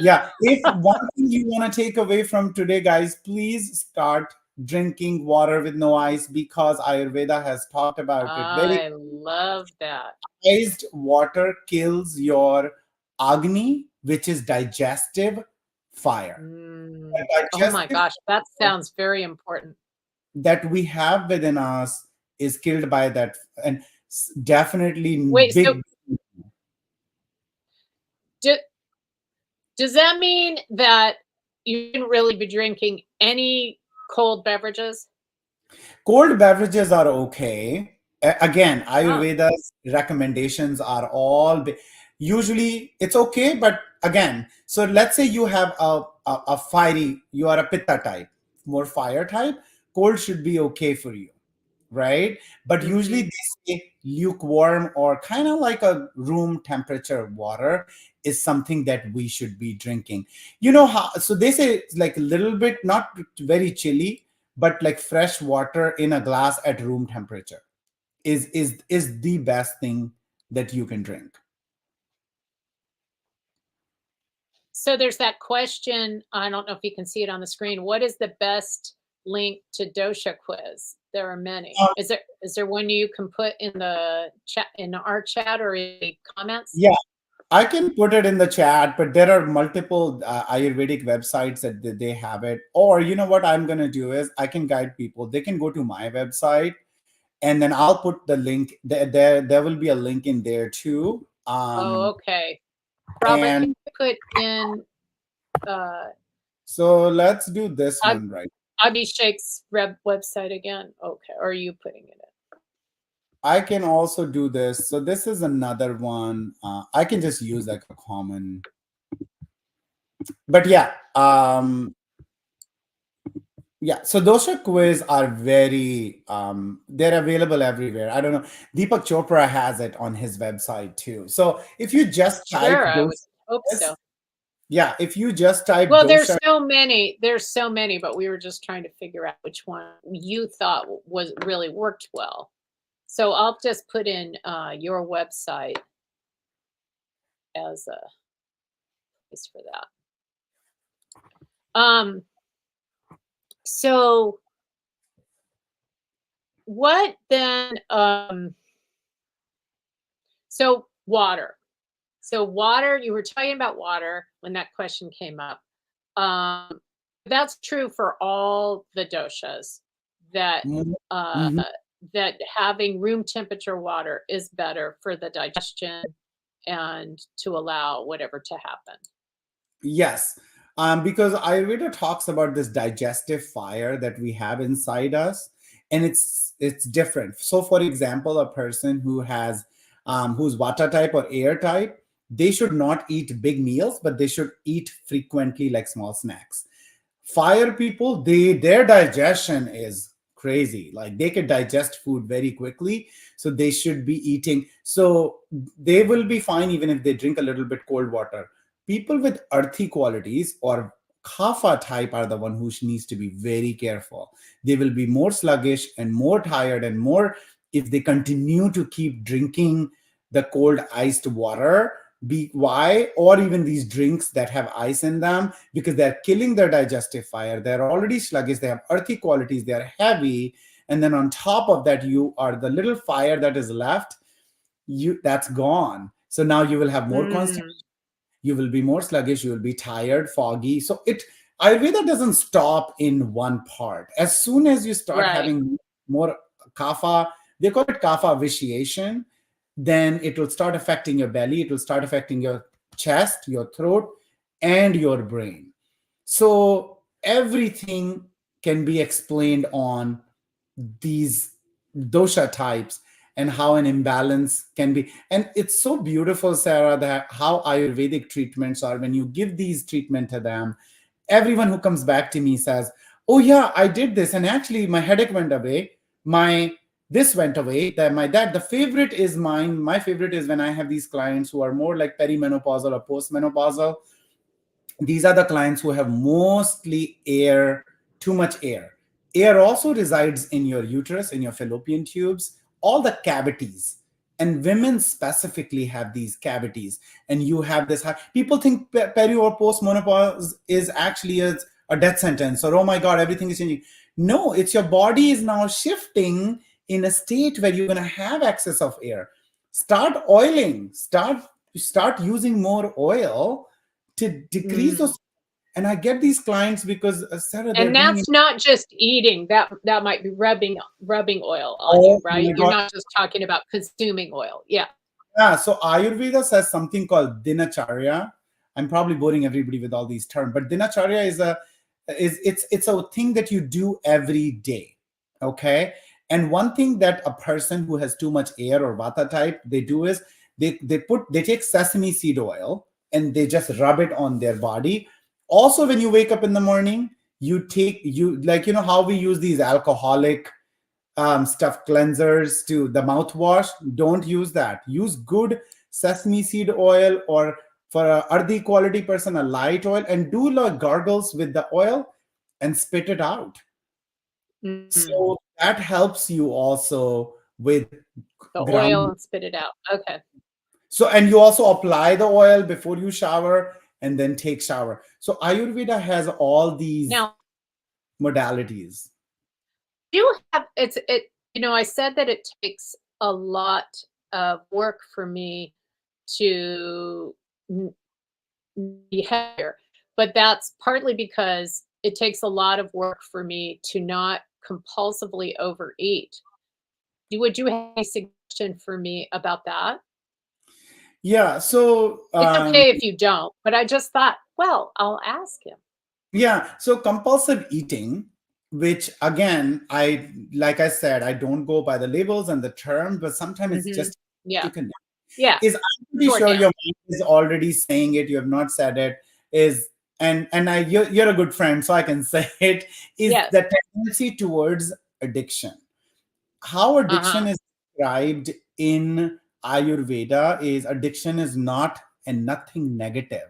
Yeah. If one thing you want to take away from today, guys, please start drinking water with no ice, because Ayurveda has talked about it. I love that. Iced water kills your Agni, which is digestive fire. Oh my gosh, that sounds very important. That we have within us is killed by that, and definitely does that mean that you shouldn't really be drinking any cold beverages? Cold beverages are okay. Again, Ayurveda's recommendations are all usually it's okay, but again, so let's say you have a fiery, you are a Pitta type, more fire type, cold should be okay for you, right? But usually they say lukewarm or kind of like a room temperature water is something that we should be drinking. You know how, so they say it's like a little bit, not very chilly, but like fresh water in a glass at room temperature is the best thing that you can drink. So there's that question, I don't know if you can see it on the screen. What is the best link to dosha quiz? There are many. Is there one you can put in the chat, in our chat, or in the comments? Yeah, I can put it in the chat, but there are multiple Ayurvedic websites that they have it. Or you know what I'm going to do is I can guide people. They can go to my website, and then I'll put the link. There will be a link in there too. Okay. Robert, you put in. So let's do this one, right? Abhishek's website again. Okay, or are you putting it in? I can also do this. So this is another one. I can just use like a common. But yeah, yeah. So dosha quiz are very. They're available everywhere. I don't know. Deepak Chopra has it on his website too. So if you just type, I would hope so. Yeah, if you just type. Well, there's so many. There's so many, but we were just trying to figure out which one you thought was really worked well. So I'll just put in your website as a place for that. So what then? So water. So water, you were talking about water when that question came up. That's true for all the doshas, that Mhm. that having room temperature water is better for the digestion and to allow whatever to happen. Yes, because Ayurveda talks about this digestive fire that we have inside us, and it's different. So, for example, a person who has who's Vata type or air type, they should not eat big meals, but they should eat frequently, like small snacks. Fire people, their digestion is crazy. Like they can digest food very quickly, so they should be eating. So they will be fine even if they drink a little bit cold water. People with earthy qualities or kapha type are the one who needs to be very careful. They will be more sluggish and more tired and more if they continue to keep drinking the cold iced water. Why? Or even these drinks that have ice in them, because they're killing their digestive fire. They're already sluggish, they have earthy qualities, they're heavy, and then on top of that, you are the little fire that is left, that's gone. So now you will have more constipation, you will be more sluggish, you will be tired, foggy. So it Ayurveda doesn't stop in one part. As soon as you start Right. having more kapha, they call it kapha vitiation, then it will start affecting your belly, it will start affecting your chest, your throat, and your brain. So everything can be explained on these dosha types and how an imbalance can be. And it's so beautiful, Sarah, that how Ayurvedic treatments are. When you give these treatment to them, everyone who comes back to me says, oh yeah, I did this, and actually my headache went away, my this went away, that my that the favorite is mine. My favorite is when I have these clients who are more like perimenopausal or postmenopausal. These are the clients who have mostly air, too much air. Air also resides in your uterus, in your fallopian tubes, all the cavities. And women specifically have these cavities. And you have this high, people think peri or post menopause is actually a death sentence, or oh my God, everything is changing. No, it's your body is now shifting in a state where you're going to have excess of air. Start oiling, start using more oil to decrease those. And I get these clients because Sarah, they're And being that's not just eating. That might be rubbing oil on you, right? You're not just talking about consuming oil. Yeah. Yeah. So Ayurveda says something called dinacharya. I'm probably boring everybody with all these terms, but dinacharya it's a thing that you do every day. Okay. And one thing that a person who has too much air or vata type, they do is they take sesame seed oil and they just rub it on their body. Also, when you wake up in the morning, you like, how we use these alcoholic stuff cleansers to the mouthwash. Don't use that. Use good sesame seed oil, or for a earthy quality person, a light oil, and do like gargles with the oil and spit it out. So that helps you also with The oil ground. and spit it out. Okay. So, and you also apply the oil before you shower and then take shower. So Ayurveda has all these Now, modalities. you have I said that it takes a lot of work for me to be heavier, but that's partly because it takes a lot of work for me to not compulsively overeat. Would you have any suggestion for me about that? Yeah. So It's okay if you don't, but I just thought, well, I'll ask him. yeah. So compulsive eating, which again, like I said, I don't go by the labels and the term, but sometimes it's just Yeah. to connect. Yeah. I'm pretty sure your mind is already saying it. You have not said it. You're a good friend, so I can say it. Is the tendency towards addiction? How addiction is described in Ayurveda is addiction is not and nothing negative.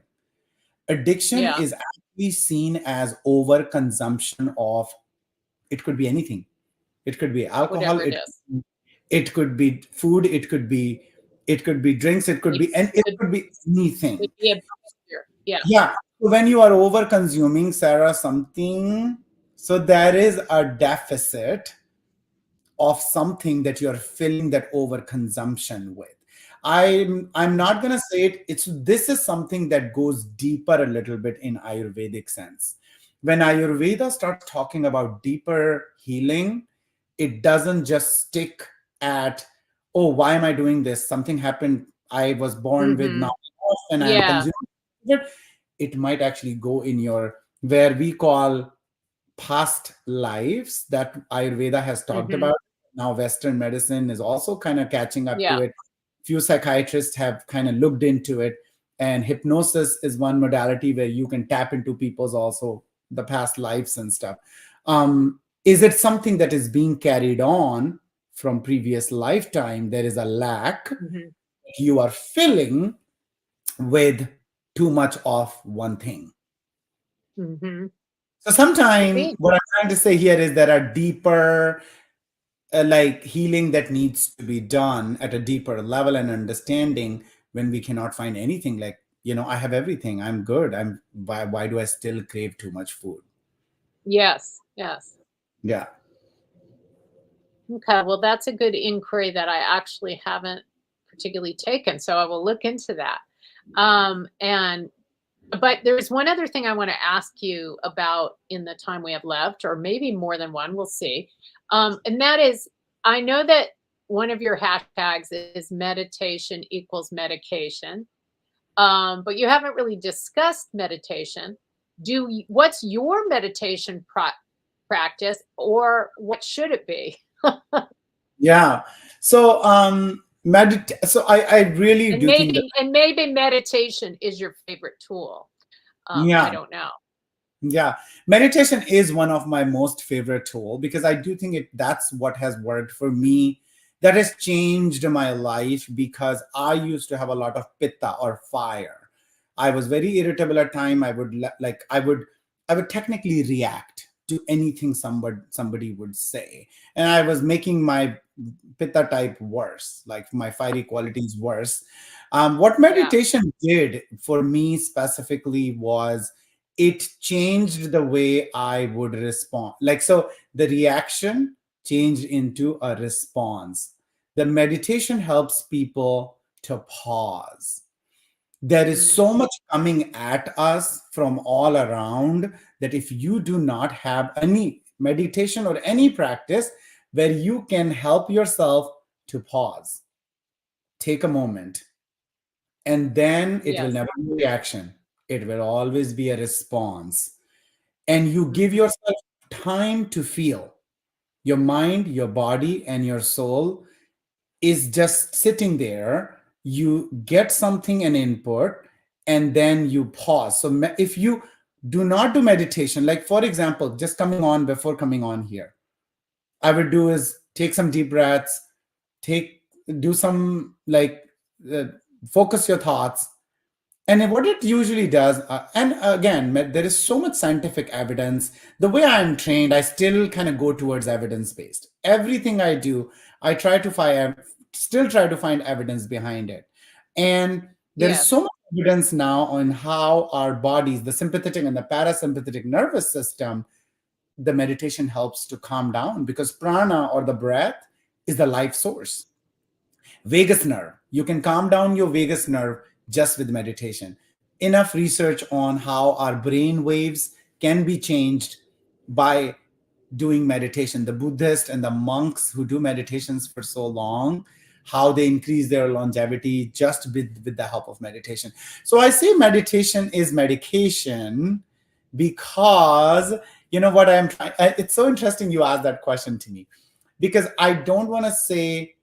Addiction is actually seen as overconsumption of, it could be anything. It could be alcohol, Whatever it is. It could be food, it could be drinks, it could It be, and it could could be anything. be a behavior. Yeah. Yeah. So when you are over consuming, Sarah, something, so there is a deficit of something that you're filling that overconsumption with. I'm not gonna say it. This is something that goes deeper a little bit in Ayurvedic sense. When Ayurveda starts talking about deeper healing, it doesn't just stick at, oh, why am I doing this? Something happened. I was born with Mm-hmm. not enough and I'm Yeah. consuming it. It might actually go in your, where we call past lives that Ayurveda has talked Mm-hmm. about. Now, Western medicine is also kind of catching up to Yeah. it. Few psychiatrists have kind of looked into it, and hypnosis is one modality where you can tap into people's also the past lives and stuff. Is it something that is being carried on from previous lifetime? There is a lack. Mm-hmm. You are filling with too much of one thing. Mm-hmm. So sometime Maybe. what I'm trying to say here is there are deeper like healing that needs to be done at a deeper level and understanding when we cannot find anything like, I have everything, I'm good, why do I still crave too much food? Yes. Yes. Yeah. Okay. Well, that's a good inquiry that I actually haven't particularly taken. So I will look into that. And but there's one other thing I want to ask you about in the time we have left, or maybe more than one. We'll see. And that is, I know that one of your hashtags is meditation equals medication, but you haven't really discussed meditation. What's your meditation practice, or what should it be? Yeah. So so I really And do think that, maybe meditation is your favorite tool. I yeah. don't know. Yeah, meditation is one of my most favorite tool because I do think that's what has worked for me. That has changed my life because I used to have a lot of pitta or fire. I was very irritable at time. I would I would technically react to anything somebody would say, and I was making my pitta type worse, like my fiery qualities worse. What Yeah. meditation did for me specifically was it changed the way I would respond. Like, so the reaction changed into a response. The meditation helps people to pause. There is Mm, so much coming at us from all around that if you do not have any meditation or any practice where you can help yourself to pause, take a moment, and then it will yes. never be reaction. It will always be a response, and you give Mhm. yourself time to feel. Your mind, your body, and your soul is just sitting there. You get something, an input, and then you pause. So if you do not do meditation, like for example, just coming on before coming on here, I would do is take some deep breaths, take do some like uh, focus your thoughts. And what it usually does, and again, there is so much scientific evidence. The way I'm trained, I still kind of go towards evidence based. Everything I do, I try to still try to find evidence behind it. And there is Yes. so much evidence now on how our bodies, the sympathetic and the parasympathetic nervous system, the meditation helps to calm down because prana or the breath is the life source. Vagus nerve. You can calm down your vagus nerve just with meditation. Enough research on how our brain waves can be changed by doing meditation. The Buddhists and the monks who do meditations for so long, how they increase their longevity just with the help of meditation. So I say meditation is medication because you know what I'm trying. It's so interesting you asked that question to me because I don't want to say,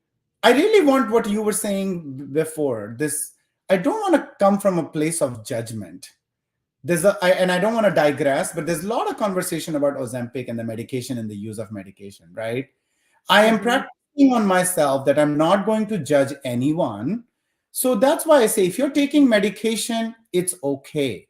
I really want what you were saying before this. I don't want to come from a place of judgment. And I don't want to digress, but there's a lot of conversation about Ozempic and the medication and the use of medication, right? I am Hmm. practicing on myself that I'm not going to judge anyone. So that's why I say if you're taking medication, it's okay.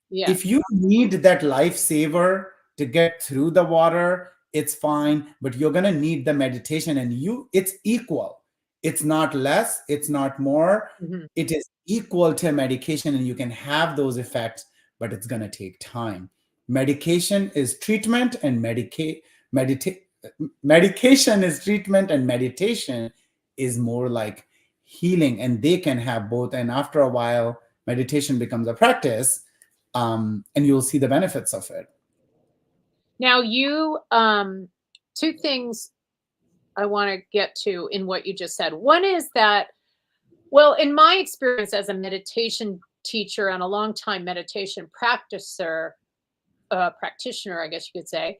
If Yes. you need that lifesaver to get through the water, it's fine, but you're going to need the meditation, and it's equal. It's not less, it's not more. Mhm. It is equal to medication, and you can have those effects, but it's going to take time. Medication is treatment, and medication is treatment, and meditation is more like healing, and they can have both. And after a while, meditation becomes a practice, and you'll see the benefits of it. Now, you, two things I want to get to in what you just said. One is that, well, in my experience as a meditation teacher and a longtime meditation practitioner, I guess you could say,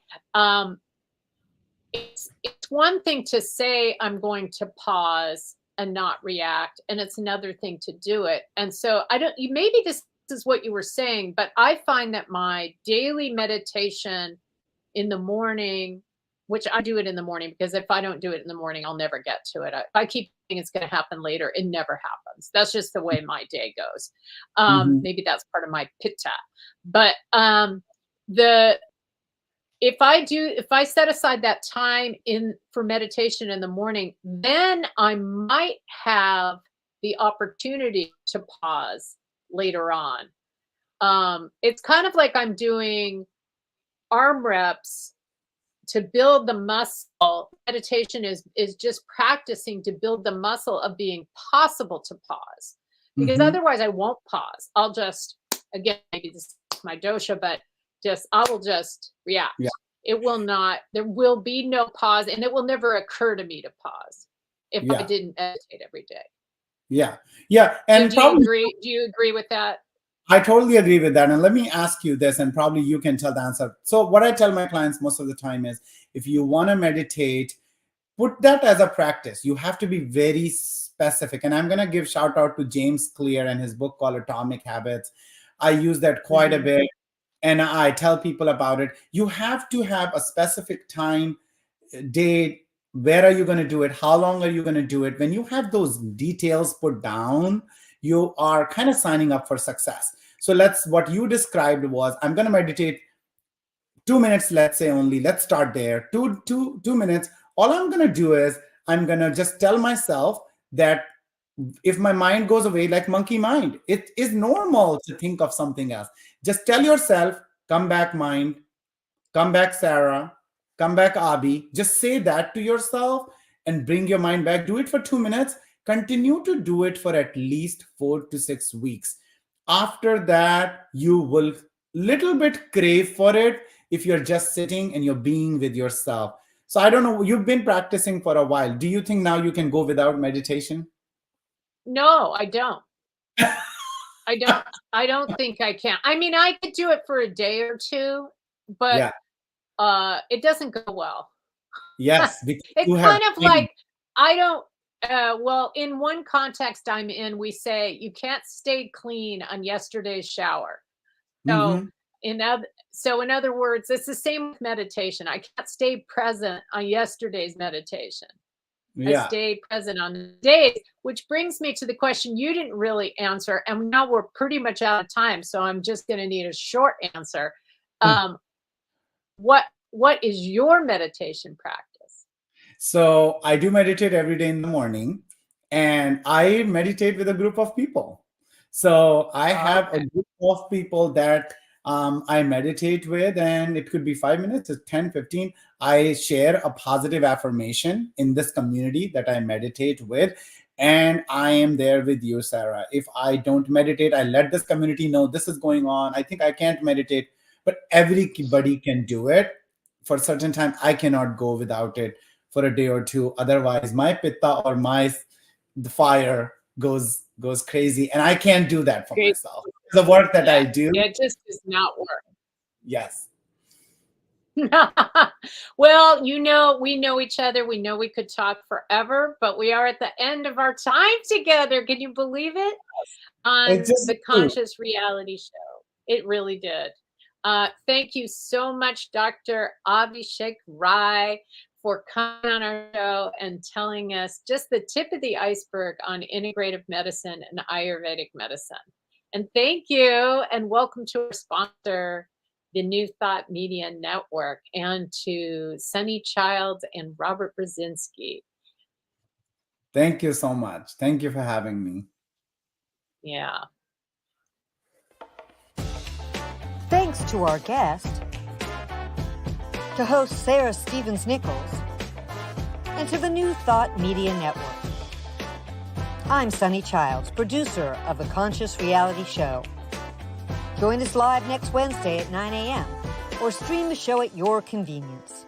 it's one thing to say, I'm going to pause and not react, and it's another thing to do it. And so maybe this is what you were saying, but I find that my daily meditation in the morning, which I do it in the morning, because if I don't do it in the morning, I'll never get to it. If I keep thinking it's going to happen later, it never happens. That's just the way my day goes. Maybe that's part of my pitta. But if I set aside that time for meditation in the morning, then I might have the opportunity to pause later on. It's kind of like I'm doing arm reps to build the muscle. Meditation is just practicing to build the muscle of being possible to pause, because otherwise I won't pause. I'll just, again, maybe this is my dosha, but I will just react. Yeah. It will not, there will be no pause, and it will never occur to me to pause if I didn't meditate every day. Yeah. Yeah. And do you agree with that? I totally agree with that. And let me ask you this, and probably you can tell the answer. So what I tell my clients most of the time is, if you want to meditate, put that as a practice. You have to be very specific. And I'm going to give shout out to James Clear and his book called Atomic Habits. I use that quite a bit, and I tell people about it. You have to have a specific time, date. Where are you going to do it? How long are you going to do it? When you have those details put down, you are kind of signing up for success. So what you described was, I'm going to meditate 2 minutes, let's say only. Let's start there. Two minutes. All I'm going to do is, I'm going to just tell myself that if my mind goes away, like monkey mind, it is normal to think of something else. Just tell yourself, come back mind, come back Sara, come back Abhi. Just say that to yourself and bring your mind back. Do it for 2 minutes. Continue to do it for at least 4 to 6 weeks. After that, you will little bit crave for it if you're just sitting and you're being with yourself. So I don't know, you've been practicing for a while. Do you think now you can go without meditation? No, I don't. I don't think I can. I mean, I could do it for a day or two, but it doesn't go well. Yes. It's kind of like, I don't, well, in one context I'm in, we say you can't stay clean on yesterday's shower. So in other words, it's the same with meditation. I can't stay present on yesterday's meditation. I stay present on the days, which brings me to the question you didn't really answer. And now we're pretty much out of time, so I'm just going to need a short answer. What is your meditation practice? So I do meditate every day in the morning, and I meditate with a group of people. So I have a group of people that I meditate with, and it could be 5 minutes to 10, 15. I share a positive affirmation in this community that I meditate with, and I am there with you, Sara. If I don't meditate, I let this community know this is going on. I think I can't meditate, but everybody can do it for a certain time. I cannot go without it for a day or two. Otherwise, my pitta or the fire goes crazy, and I can't do that for myself. The work that I do, it just does not work. Yes. Well, we know each other. We know we could talk forever, but we are at the end of our time together. Can you believe it? On the Conscious Reality Show. It really did. Thank you so much, Dr. Abhishek Rai, for coming on our show and telling us just the tip of the iceberg on integrative medicine and Ayurvedic medicine. And thank you, and welcome to our sponsor, the New Thought Media Network, and to Sunny Childs and Robert Brzezinski. Thank you so much. Thank you for having me. Yeah. Thanks to our guest, to host Sara Stevens Nichols, and to the New Thought Media Network. I'm Sunny Childs, producer of The Conscious Reality Show. Join us live next Wednesday at 9 a.m. or stream the show at your convenience.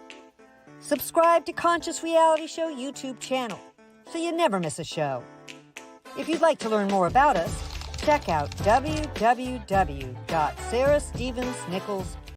Subscribe to Conscious Reality Show YouTube channel so you never miss a show. If you'd like to learn more about us, check out www.sarastevensnichols.com.